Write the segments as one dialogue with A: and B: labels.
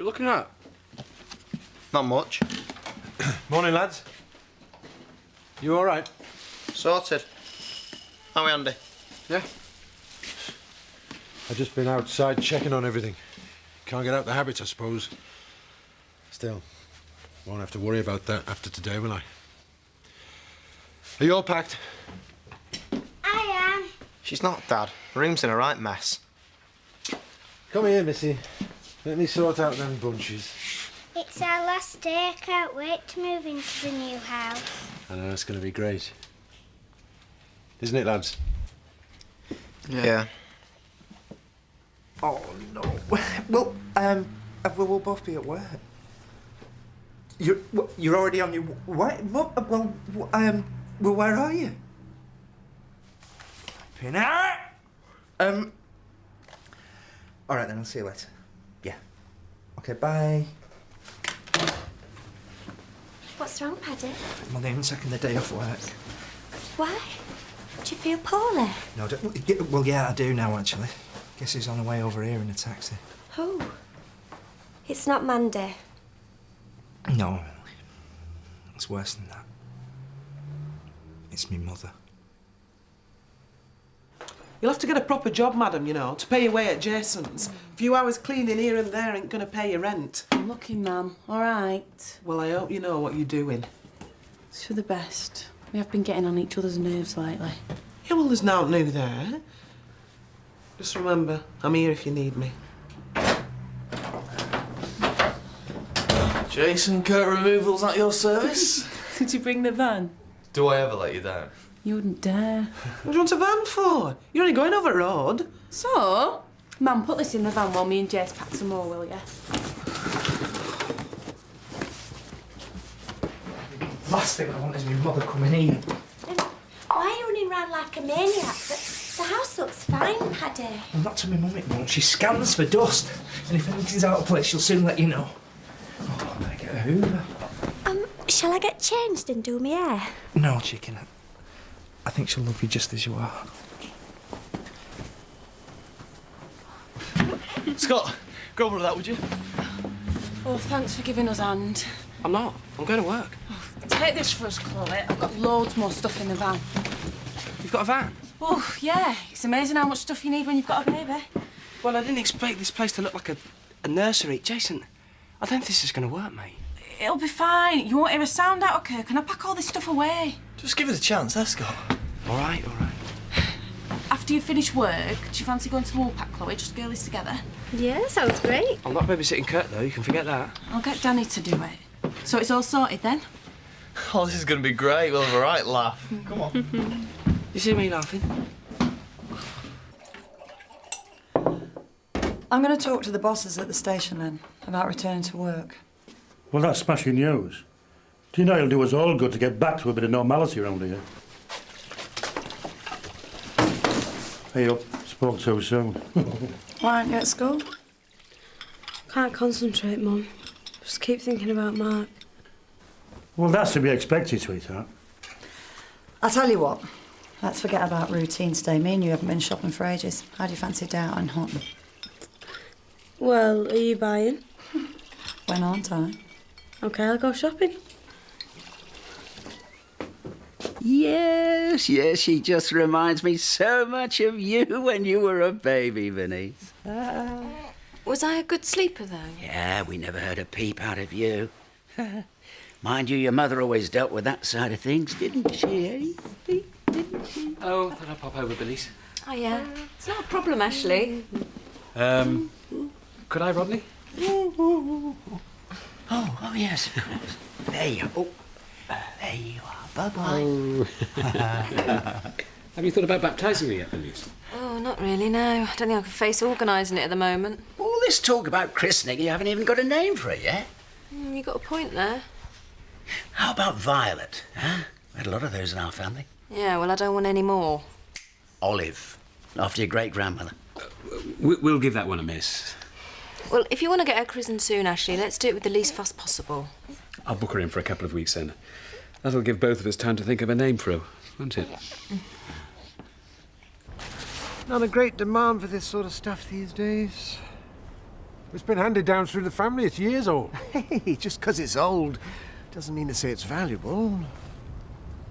A: you looking at?
B: Not much.
C: Morning, lads. You all right?
B: Sorted. How are we, Andy?
A: Yeah.
C: I've just been outside checking on everything. Can't get out the habit, I suppose. Still, won't have to worry about that after today, will I? Are you all packed?
D: I am.
B: She's not, Dad. The room's in a right mess.
C: Come here, Missy. Let me sort out them bunches.
D: It's our last day. I can't wait to move into the new house.
C: I know, it's going to be great. Isn't it, lads?
B: Yeah.
E: Oh, no. Well, we'll both be at work. You're already on your way? Well, where are you? Pinner! All right, then, I'll see you later. Yeah. Okay, bye.
F: What's wrong, Paddy?
E: I'm only taking the day off work.
F: Why? Do you feel poorly?
E: No, well, yeah, I do now, actually. Guess he's on the way over here in a taxi.
F: Who? It's not Mandy.
E: No, Emily. It's worse than that. It's me mother.
G: You'll have to get a proper job, madam, you know, to pay your way at Jason's. A few hours cleaning here and there ain't gonna pay your rent.
H: I'm looking, ma'am. All right.
G: Well, I hope you know what you're doing.
H: It's for the best. We have been getting on each other's nerves lately.
G: Yeah, well, there's nothing new there. Just remember, I'm here if you need me.
A: Jason, Kurt Removals at your service?
H: Did you bring the van?
A: Do I ever let you down?
H: You wouldn't dare.
G: What do you want a van for? You're only going over the road.
H: So, Mum, put this in the van while me and Jace pack some more, will you?
E: Last thing I want is my mother coming in.
F: Why are you running around like a maniac? The house looks fine, Paddy.
E: Well, not to my mum, it won't. She scans for dust. And if anything's out of place, she'll soon let you know. Oh, I better get a hoover.
F: Shall I get changed and do my hair?
E: No, chicken. I think she'll love you just as you are.
A: Scott, go over to that, would you?
H: Oh, thanks for giving us hand.
A: I'm not. I'm going to work.
H: Take this for us, Chloe. I've got loads more stuff in the van.
A: You've got a van?
H: Oh, yeah. It's amazing how much stuff you need when you've got a baby.
A: Well, I didn't expect this place to look like a nursery. Jason, I don't think this is going to work, mate.
H: It'll be fine. You won't hear a sound out of Kirk. Can I pack all this stuff away?
A: Just give us a chance, let's go. All right.
H: After you finish work, do you fancy going to Woolpack, Chloe? Just girlies together?
F: Yeah, sounds great.
A: I'm not babysitting Kurt, though. You can forget that.
H: I'll get Danny to do it. So it's all sorted then?
A: Oh, this is going to be great. We'll have a right laugh. Come on. You see me laughing?
I: I'm going to talk to the bosses at the station then about returning to work.
J: Well, that's smashing news. Do you know it'll do us all good to get back to a bit of normality around here? Hey up, spoke too soon.
I: Why aren't you at school?
K: Can't concentrate, Mum. Just keep thinking about Mark.
J: Well, that's to be expected, sweetheart.
I: I'll tell you what. Let's forget about routine today. Me and you haven't been shopping for ages. How do you fancy a day out in Horton?
K: Well, are you buying?
I: When aren't I?
K: OK, I'll go shopping.
L: Yes, she just reminds me so much of you when you were a baby, Vinny.
K: Was I a good sleeper, though?
L: Yeah, we never heard a peep out of you. Mind you, your mother always dealt with that side of things, didn't she, eh? Didn't she?
A: Oh, thought I'd pop over, Billy's.
K: Oh, yeah. It's not a problem, Ashley.
A: Could I, Rodney?
L: Oh, yes, of course. There you are. Oh, there you are. Bye-bye.
A: Oh. Have you thought about baptising me yet, Billy's?
K: Oh, not really, no. I don't think I can face organising it at the moment.
L: All this talk about christening, you haven't even got a name for it yet.
K: You got a point there.
L: How about Violet, huh? We had a lot of those in our family.
K: Yeah, well, I don't want any more.
L: Olive, after your great-grandmother.
A: We'll give that one a miss.
K: Well, if you want to get her christened soon, Ashley, let's do it with the least fuss possible.
A: I'll book her in for a couple of weeks then. That'll give both of us time to think of a name for her, won't it?
C: Not a great demand for this sort of stuff these days. It's been handed down through the family. It's years old.
M: Hey, just 'cause it's old doesn't mean to say it's valuable.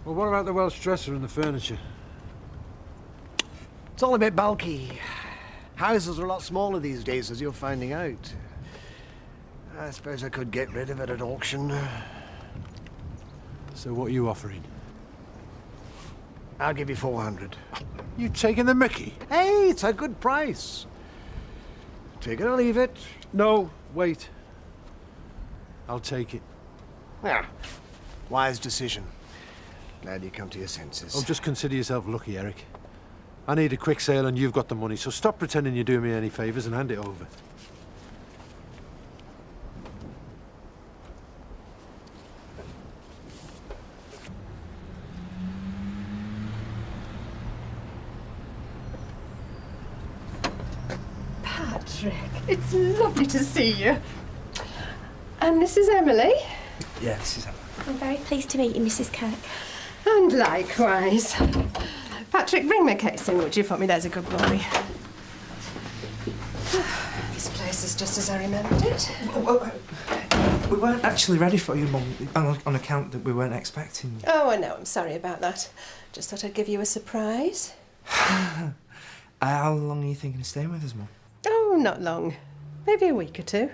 C: Well, what about the Welsh dresser and the furniture?
M: It's all a bit bulky. Houses are a lot smaller these days, as you're finding out. I suppose I could get rid of it at auction.
C: So what are you offering?
M: I'll give you 400.
C: You taking the mickey?
M: Hey, it's a good price. Take it or leave it.
C: No, wait. I'll take it.
M: Yeah, wise decision. Glad you come to your senses.
C: Oh, just consider yourself lucky, Eric. I need a quick sale and you've got the money, so stop pretending you're doing me any favours and hand it over.
N: Patrick, it's lovely to see you. And this is Emily.
A: Yeah, this is Emily.
F: I'm very pleased to meet you, Mrs. Kirk.
N: And likewise. Patrick, bring me a case in, would you, for me? There's a good boy. This place is just as I remembered it.
E: We weren't actually ready for you, Mum, on account that we weren't expecting you.
N: Oh, I know. I'm sorry about that. Just thought I'd give you a surprise.
E: How long are you thinking of staying with us, Mum?
N: Oh, not long. Maybe a week or two.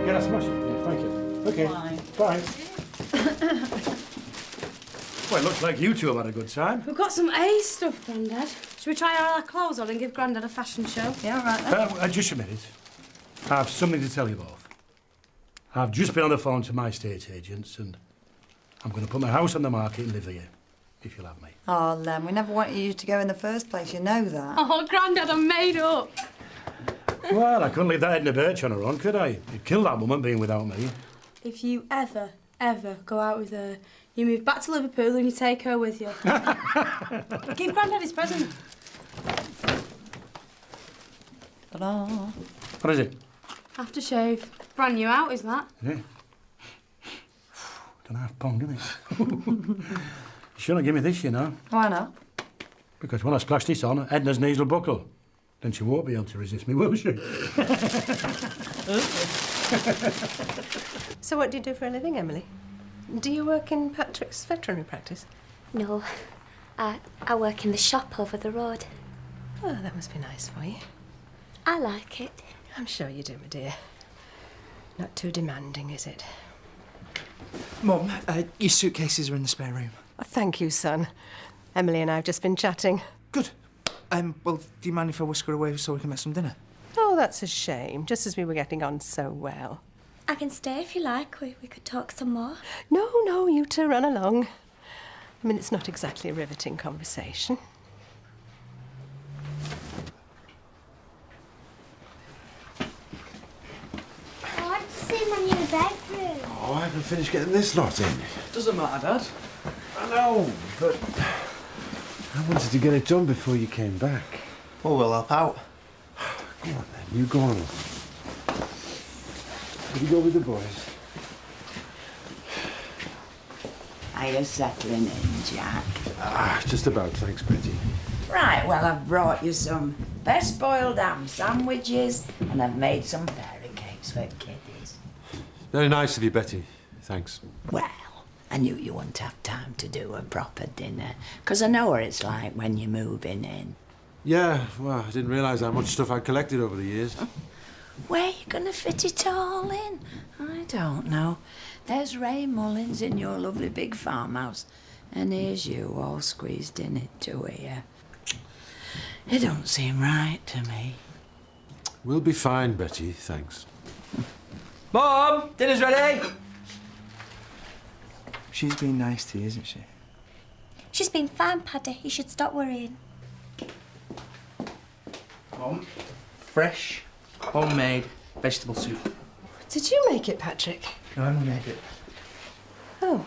J: Yeah, that's much. Yeah, thank you. Okay. Bye. Well, it looks like you two have had a good time.
K: We've got some A stuff, Grandad. Should we try all our clothes on and give Grandad a fashion show?
I: Yeah, all right then.
J: Just a minute. I have something to tell you both. I've just been on the phone to my estate agents and I'm going to put my house on the market and live here, if you'll have me.
I: Oh, Len, we never wanted you to go in the first place. You know that.
K: Oh, Grandad, I'm made up.
J: Well, I couldn't leave that Edna Birch on her own, could I? You'd kill that woman being without me.
K: If you ever go out with her, you move back to Liverpool and you take her with you. Give Grandad his present.
I: Ta-da.
J: What is it?
K: Aftershave. Brand new out, is that?
J: Yeah. Don't half pound, isn't it? You shouldn't give me this, you know.
I: Why not?
J: Because when I splash this on, Edna's knees will buckle. Then she won't be able to resist me, will she?
N: So what do you do for a living, Emily? Do you work in Patrick's veterinary practice?
F: No, I work in the shop over the road.
N: Oh, that must be nice for you.
F: I like it.
N: I'm sure you do, my dear. Not too demanding, is it?
E: Mum, your suitcases are in the spare room.
N: Oh, thank you, son. Emily and I have just been chatting.
E: Good. Well, do you mind if I whisk her away so we can make some dinner?
N: Oh, that's a shame, just as we were getting on so well.
F: I can stay if you like. We could talk some more.
N: No, you two run along. I mean, it's not exactly a riveting conversation.
D: I want to see my new bedroom.
C: Oh, I haven't finished getting this lot in.
E: Doesn't matter, Dad.
C: I know, but I wanted to get it done before you came back.
B: Well, we'll help out.
C: Go on then, you go on. You go with the boys.
L: Are you settling in, Jack?
C: Just about, thanks, Betty.
L: Right, well, I've brought you some best boiled ham sandwiches and I've made some fairy cakes for kiddies.
C: Very nice of you, Betty. Thanks.
L: Well, I knew you wouldn't have time to do a proper dinner, 'cause I know what it's like when you're moving in.
C: Yeah, well, I didn't realise how much stuff I'd collected over the years.
L: Where are you going to fit it all in? I don't know. There's Ray Mullins in your lovely big farmhouse, and here's you all squeezed in it to here. It don't seem right to me.
C: We'll be fine, Betty, thanks.
A: Mom, dinner's ready.
E: She's been nice to you, isn't she?
F: She's been fine, Paddy. You should stop worrying.
E: Mum, fresh, homemade vegetable soup.
N: Did you make it, Patrick?
E: No, Emily made it.
N: Oh.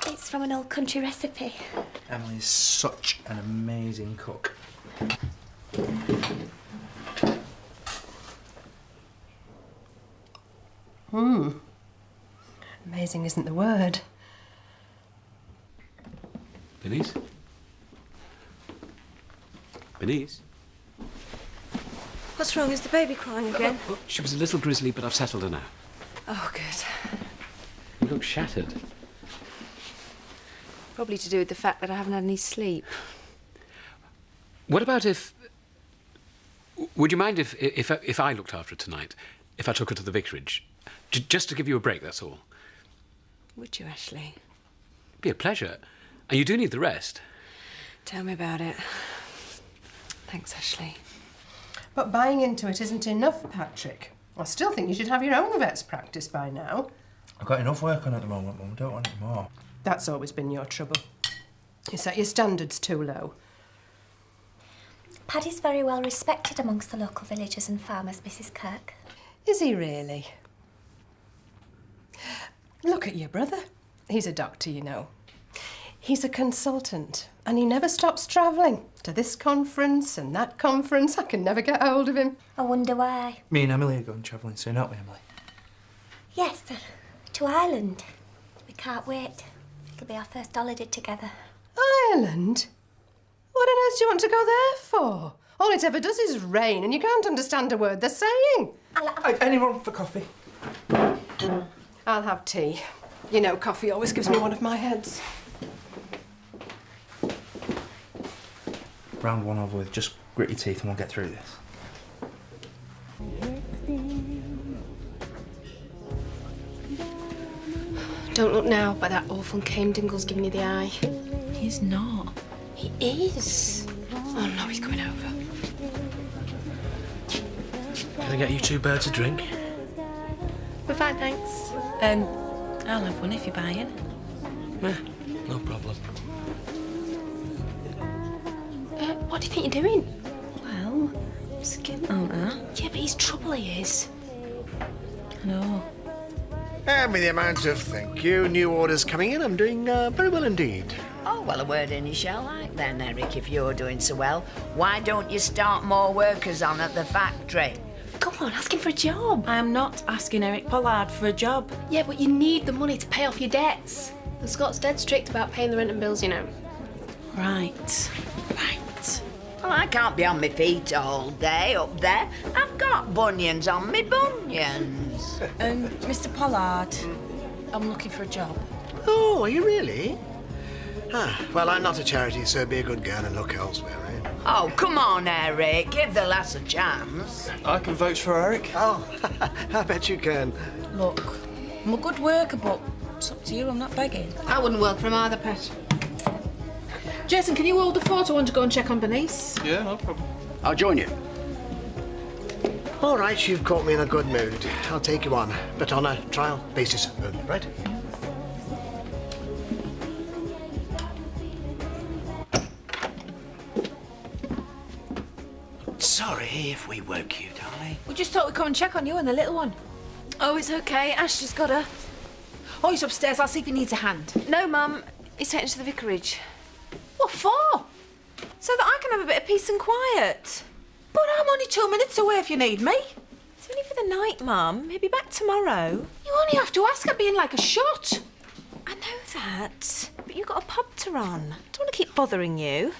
F: It's from an old country recipe.
E: Emily's such an amazing cook.
N: Amazing isn't the word.
O: Denise? Denise?
P: What's wrong? Is the baby crying again?
O: She was a little grizzly, but I've settled her now.
P: Oh, good.
O: You look shattered.
P: Probably to do with the fact that I haven't had any sleep.
O: What about if... Would you mind if I looked after her tonight? If I took her to the vicarage? Just to give you a break, that's all.
P: Would you, Ashley?
O: It'd be a pleasure. And you do need the rest.
P: Tell me about it. Thanks, Ashley.
N: But buying into it isn't enough, Patrick. I still think you should have your own vet's practice by now.
E: I've got enough work on at the moment, Mum. I don't want any more.
N: That's always been your trouble. You set your standards too low.
F: Paddy's very well respected amongst the local villagers and farmers, Mrs. Kirk.
N: Is he really? Look at your brother. He's a doctor, you know. He's a consultant, and he never stops travelling to this conference and that conference. I can never get hold of him.
F: I wonder why.
E: Me and Emily are going travelling soon, aren't we, Emily?
F: Yes, to Ireland. We can't wait. It'll be our first holiday together.
N: Ireland? What on earth do you want to go there for? All it ever does is rain, and you can't understand a word they're saying.
E: Anyone for coffee?
N: I'll have tea. You know, coffee always gives me one of my heads.
E: Round one over with. Just grit your teeth and we'll get through this.
K: Don't look now, but that awful Cane Dingle's giving you the eye.
H: He's not.
K: He is. Oh no, he's coming over.
E: Can I get you 2 birds a drink?
K: We're fine, thanks.
H: I'll have one if you're buying.
E: No problem.
K: What do you think you're doing?
H: Well, just getting on her.
K: Yeah, but he's trouble, he is.
H: I know.
M: And with the amount of thank you, new orders coming in, I'm doing very well indeed.
L: Oh, well, a word in you shall like then, Eric, if you're doing so well. Why don't you start more workers on at the factory?
K: Go on, ask him for a job.
H: I am not asking Eric Pollard for a job.
K: Yeah, but you need the money to pay off your debts. The Scots dead strict about paying the rent and bills, you know.
H: Right.
L: Well, I can't be on my feet all day up there. I've got bunions on me bunions.
H: Mr. Pollard, I'm looking for a job.
M: Oh, are you really? Ah, well, I'm not a charity, so be a good girl and look elsewhere, eh?
L: Oh, come on, Eric. Give the lass a chance.
E: I can vouch for Eric.
M: Oh, I bet you can.
H: Look, I'm a good worker, but it's up to you. I'm not begging.
K: I wouldn't work for him either, Pet. Jason, can you hold the fort? I want to go and check on Bernice.
E: Yeah, no problem.
B: I'll join you.
M: All right, you've caught me in a good mood. I'll take you on, but on a trial basis only, right?
B: Sorry if we woke you, darling.
P: We just thought we'd come and check on you and the little one.
H: Oh, it's okay. Ash just got her.
P: Oh, he's upstairs. I'll see if he needs a hand.
H: No, Mum. He's taken to the vicarage.
P: What for?
H: So that I can have a bit of peace and quiet.
P: But I'm only 2 minutes away if you need me.
H: It's only for the night, Mum. He'll be back tomorrow.
P: You only have to ask. I'd be in like a shot.
H: I know that, but you've got a pub to run. I don't want to keep bothering you.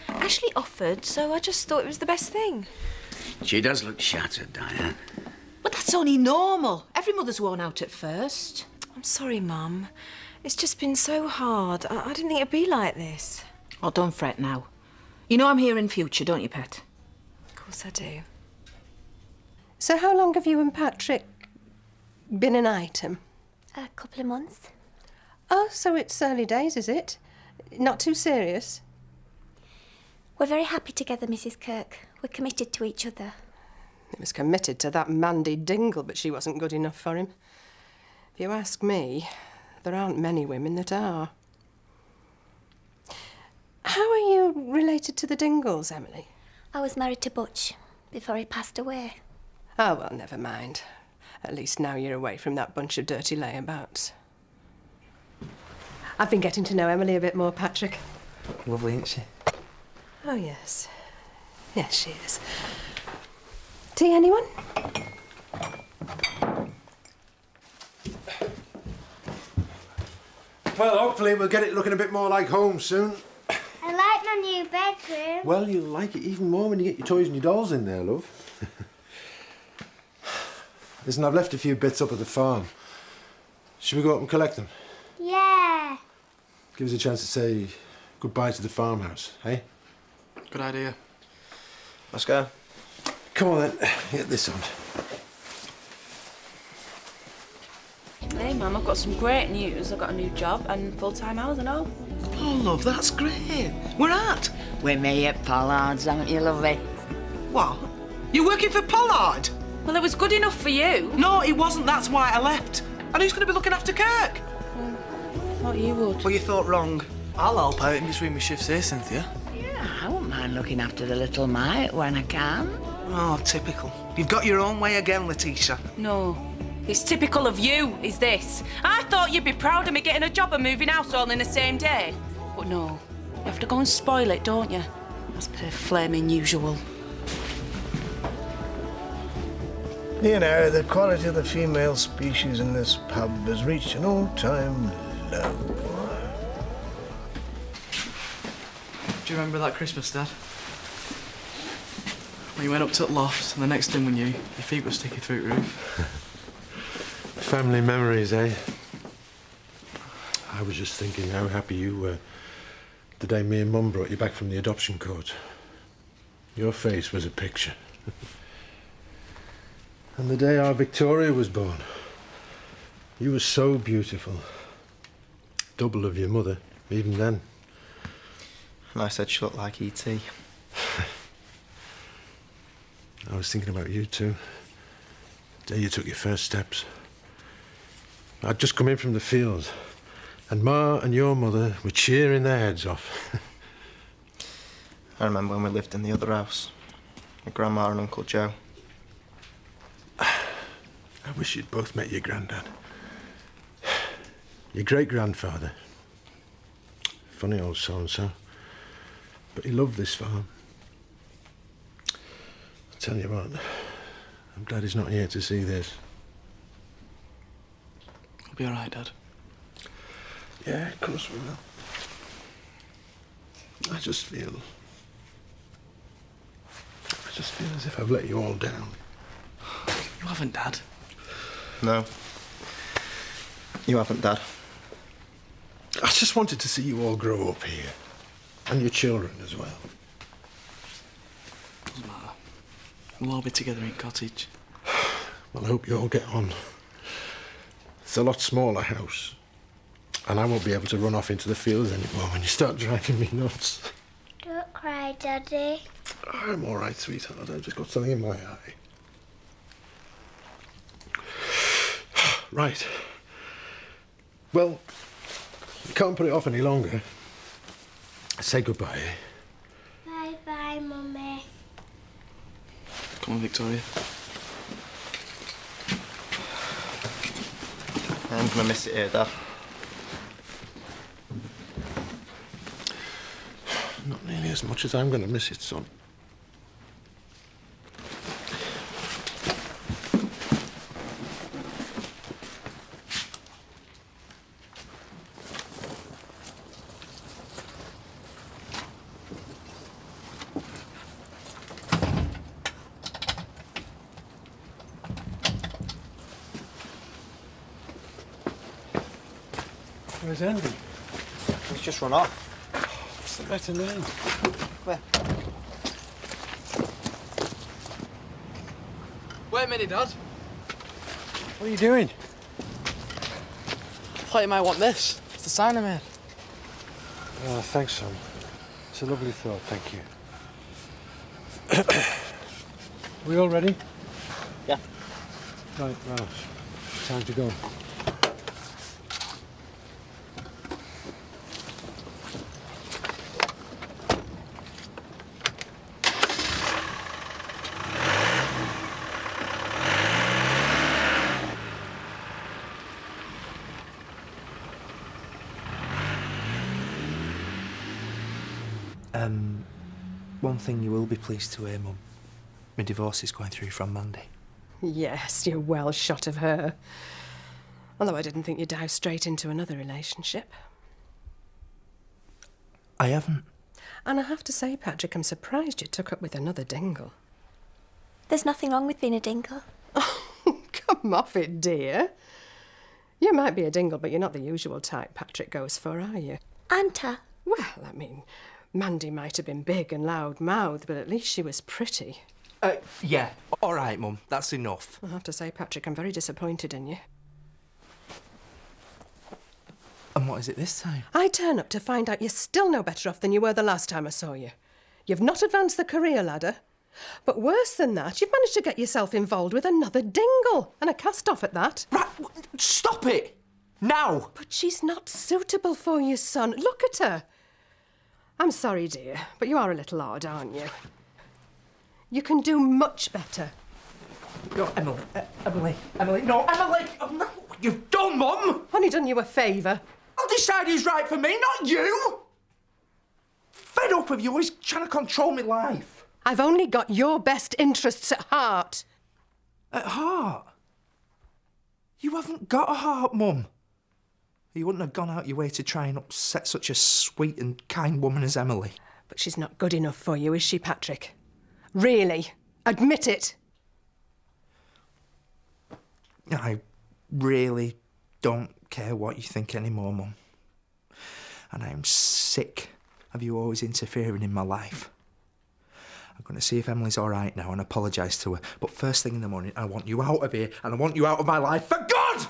H: Ashley offered, so I just thought it was the best thing.
B: She does look shattered, Diane.
P: But that's only normal. Every mother's worn out at first.
H: I'm sorry, Mum. It's just been so hard. I didn't think it'd be like this.
P: Oh, don't fret now. You know I'm here in future, don't you, Pet?
H: Of course I do.
N: So how long have you and Patrick been an item?
F: A couple of months.
N: Oh, so it's early days, is it? Not too serious?
F: We're very happy together, Mrs. Kirk. We're committed to each other.
N: He was committed to that Mandy Dingle, but she wasn't good enough for him. If you ask me, there aren't many women that are. How are you related to the Dingles, Emily?
F: I was married to Butch before he passed away.
N: Oh, well, never mind. At least now you're away from that bunch of dirty layabouts. I've been getting to know Emily a bit more, Patrick.
E: Lovely, isn't she?
N: Oh, yes. Yes, she is. Tea, anyone?
C: Well, hopefully we'll get it looking a bit more like home soon.
D: I like my new bedroom.
C: Well, you'll like it even more when you get your toys and your dolls in there, love. Listen, I've left a few bits up at the farm. Should we go up and collect them?
D: Yeah.
C: Give us a chance to say goodbye to the farmhouse, hey?
A: Good idea.
Q: Let's go.
C: Come on then, get this on.
R: Hey, Mum, I've got some great news. I've got a new job and full-time hours and all.
E: Oh, love, that's great. Where at?
L: With me at Pollard's, aren't you, lovely?
G: What? You're working for Pollard?
R: Well, it was good enough for you.
G: No, it wasn't. That's why I left. And who's going to be looking after Kirk?
R: I thought you would.
E: Well, you thought wrong. I'll help out in between my shifts here, Cynthia.
L: Yeah, I won't mind looking after the little mite when I can.
E: Oh, typical. You've got your own way again, Letitia.
R: No. It's typical of you, is this. I thought you'd be proud of me getting a job and moving house all in the same day. But no. You have to go and spoil it, don't you? As per flaming usual.
M: You know, the quality of the female species in this pub has reached an all-time low.
A: Do you remember that Christmas, Dad? When you went up to the loft and the next thing we knew, your feet were sticking through the roof.
C: Family memories, eh? I was just thinking how happy you were the day me and Mum brought you back from the adoption court. Your face was a picture. And the day our Victoria was born, you were so beautiful. Double of your mother, even then.
Q: And I said she looked like E.T.
C: I was thinking about you too. The day you took your first steps. I'd just come in from the fields, and Ma and your mother were cheering their heads off.
Q: I remember when we lived in the other house, with Grandma and Uncle Joe.
C: I wish you'd both met your granddad. Your great-grandfather. Funny old so-and-so. But he loved this farm. I'll tell you what, I'm glad he's not here to see this.
A: It'll be all right, Dad.
C: Yeah, of course we will. I just feel as if I've let you all down.
A: You haven't, Dad.
Q: No. You haven't, Dad.
C: I just wanted to see you all grow up here. And your children as well.
A: Doesn't matter. We'll all be together in cottage.
C: Well, I hope you all get on. It's a lot smaller house. And I won't be able to run off into the fields anymore when you start driving me nuts.
D: Don't cry, Daddy.
C: I'm all right, sweetheart. I've just got something in my eye. Right. Well, you can't put it off any longer. Say goodbye.
D: Bye-bye, Mummy.
A: Come on, Victoria.
Q: I'm gonna miss it here, Dad.
C: Not nearly as much as I'm going to miss it, son. Where's Andy?
Q: He's just run off.
C: What's the better name?
Q: Where?
A: Wait a minute, Dad.
C: What are you doing?
A: I thought you might want this. It's the sign I made.
C: Oh, thanks, son. It's a lovely thought, thank you. We all ready?
Q: Yeah.
C: Right, well, time to go.
E: One thing you will be pleased to hear, Mum. My divorce is going through from Monday.
N: Yes, you're well shot of her. Although I didn't think you'd dive straight into another relationship.
E: I haven't.
N: And I have to say, Patrick, I'm surprised you took up with another dingle.
F: There's nothing wrong with being a dingle.
N: Come off it, dear. You might be a dingle, but you're not the usual type Patrick goes for, are you?
F: Anta.
N: Well, I mean, Mandy might have been big and loud-mouthed, but at least she was pretty.
E: Yeah. All right, Mum. That's enough.
N: I have to say, Patrick, I'm very disappointed in you.
E: And what is it this time?
N: I turn up to find out you're still no better off than you were the last time I saw you. You've not advanced the career ladder. But worse than that, you've managed to get yourself involved with another dingle, and a cast-off at that.
E: Right, stop it! Now!
N: But she's not suitable for you, son. Look at her. I'm sorry, dear, but you are a little odd, aren't you? You can do much better.
E: No, Emily, Emily, no, Emily! No, you've done, Mum!
N: Only done you a favour.
E: I'll decide who's right for me, not you! Fed up of you always trying to control my life.
N: I've only got your best interests at heart.
E: At heart? You haven't got a heart, Mum. You wouldn't have gone out your way to try and upset such a sweet and kind woman as Emily.
N: But she's not good enough for you, is she, Patrick? Really? Admit it.
E: I really don't care what you think anymore, Mum. And I'm sick of you always interfering in my life. I'm going to see if Emily's all right now and apologise to her. But first thing in the morning, I want you out of here and I want you out of my life, for God!